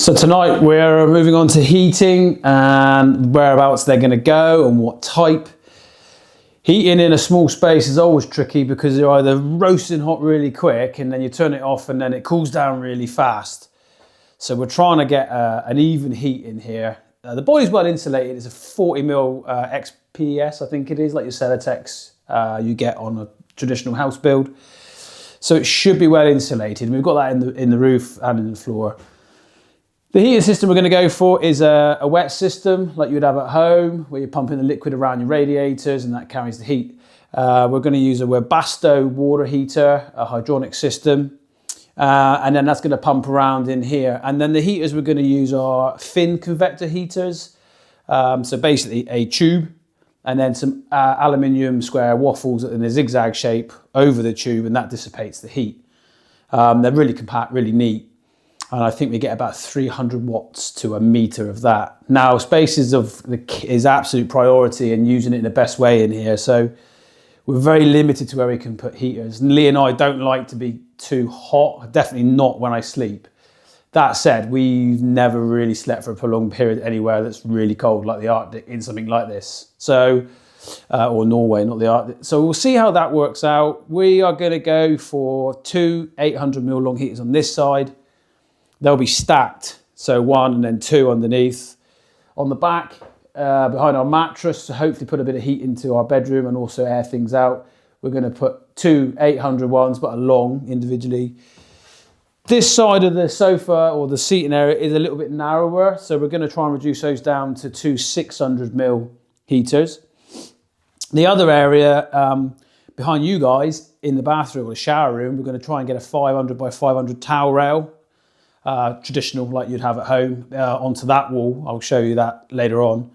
So tonight we're moving on to heating and whereabouts they're going to go and what type. Heating in a small space is always tricky because they're either roasting hot really quick and then you turn it off and then it cools down really fast. So we're trying to get an even heat in here. The body's well insulated. It's a 40mm XPS, I think it is, like your Celotex you get on a traditional house build. So it should be well insulated. We've got that in the roof and in the floor. The heating system we're going to go for is a wet system like you would have at home, where you're pumping the liquid around your radiators and that carries the heat. We're going to use a Webasto water heater, a hydronic system, and then that's going to pump around in here. And then the heaters we're going to use are fin convector heaters. So basically a tube and then some aluminium square waffles in a zigzag shape over the tube, and that dissipates the heat. They're really compact, really neat. And I think we get about 300 watts to a meter of that. Now, space is absolute priority and using it in the best way in here. So we're very limited to where we can put heaters. And Lee and I don't like to be too hot, definitely not when I sleep. That said, we've never really slept for a prolonged period anywhere that's really cold, like the Arctic, in something like this. So, or Norway, not the Arctic. So we'll see how that works out. We are going to go for two 800mm long heaters on this side. They'll be stacked, so one and then two underneath. On the back, behind our mattress, to hopefully put a bit of heat into our bedroom and also air things out, we're going to put two 800 ones, but long individually. This side of the sofa or the seating area is a little bit narrower, so we're going to try and reduce those down to two 600mm heaters. The other area behind you guys in the bathroom or the shower room, we're going to try and get a 500 by 500 towel rail. Traditional like you'd have at home onto that wall. I'll show you that later on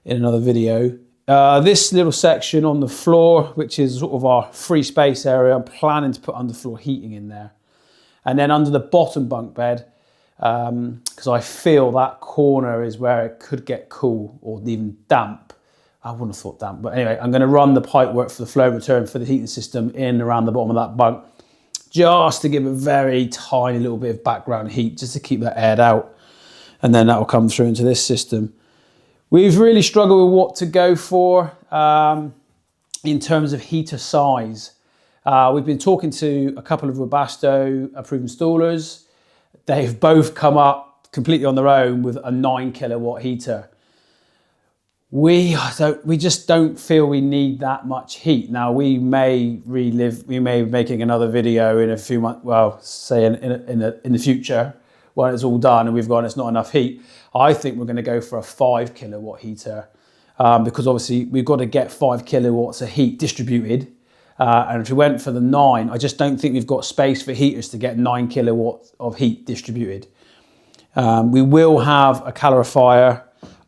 in another video. This little section on the floor, which is sort of our free space area, I'm planning to put underfloor heating in there. And then under the bottom bunk bed, because I feel that corner is where it could get cool or even damp. I wouldn't have thought damp, but anyway, I'm going to run the pipe work for the flow return for the heating system in around the bottom of that bunk, just to give a very tiny little bit of background heat, just to keep that aired out. And then that will come through into this system. We've really struggled with what to go for in terms of heater size. We've been talking to a couple of Webasto approved installers. They've both come up completely on their own with a 9 kilowatt heater. We just don't feel we need that much heat. Now we may be making another video in a few months, well, say in the future when it's all done and we've gone, it's not enough heat. I think we're going to go for a 5 kilowatt heater because obviously we've got to get 5 kilowatts of heat distributed. And if we went for the 9, I just don't think we've got space for heaters to get 9 kilowatts of heat distributed. We will have a calorifier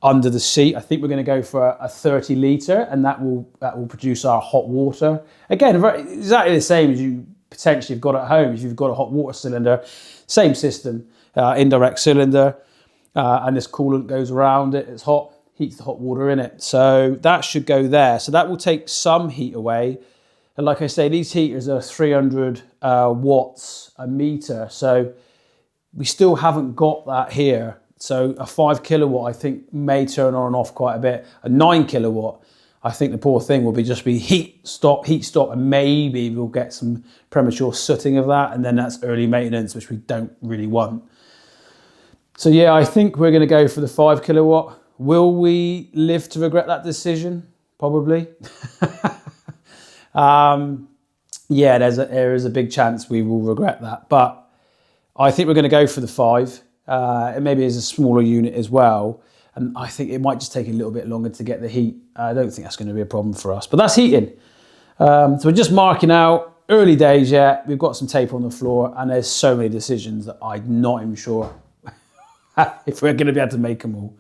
under the seat. I think we're going to go for a 30 litre, and that will produce our hot water. Again, exactly the same as you potentially have got at home. If you've got a hot water cylinder, same system, indirect cylinder, and this coolant goes around it. It's hot, heats the hot water in it. So that should go there. So that will take some heat away. And like I say, these heaters are 300 watts a meter. So we still haven't got that here. So a 5 kilowatt, I think, may turn on and off quite a bit. A 9 kilowatt, I think the poor thing will just be heat stop, and maybe we'll get some premature sooting of that, and then that's early maintenance, which we don't really want. So yeah, I think we're going to go for the 5 kilowatt. Will we live to regret that decision? Probably. Yeah, there is a big chance we will regret that, but I think we're going to go for the 5. It maybe is a smaller unit as well, and I think it might just take a little bit longer to get the heat. I don't think that's going to be a problem for us, but that's heating. So we're just marking out, early days yet. We've got some tape on the floor, and there's so many decisions that I'm not even sure if we're going to be able to make them all.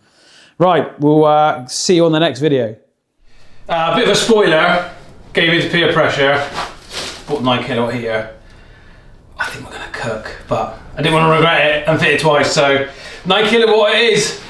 Right, we'll see you on the next video. A bit of a spoiler, gave into peer pressure, bought a 9 kilowatt heater. I think we're going to cook, but I didn't want to regret it and fit it twice, so 9 kilowatt it is.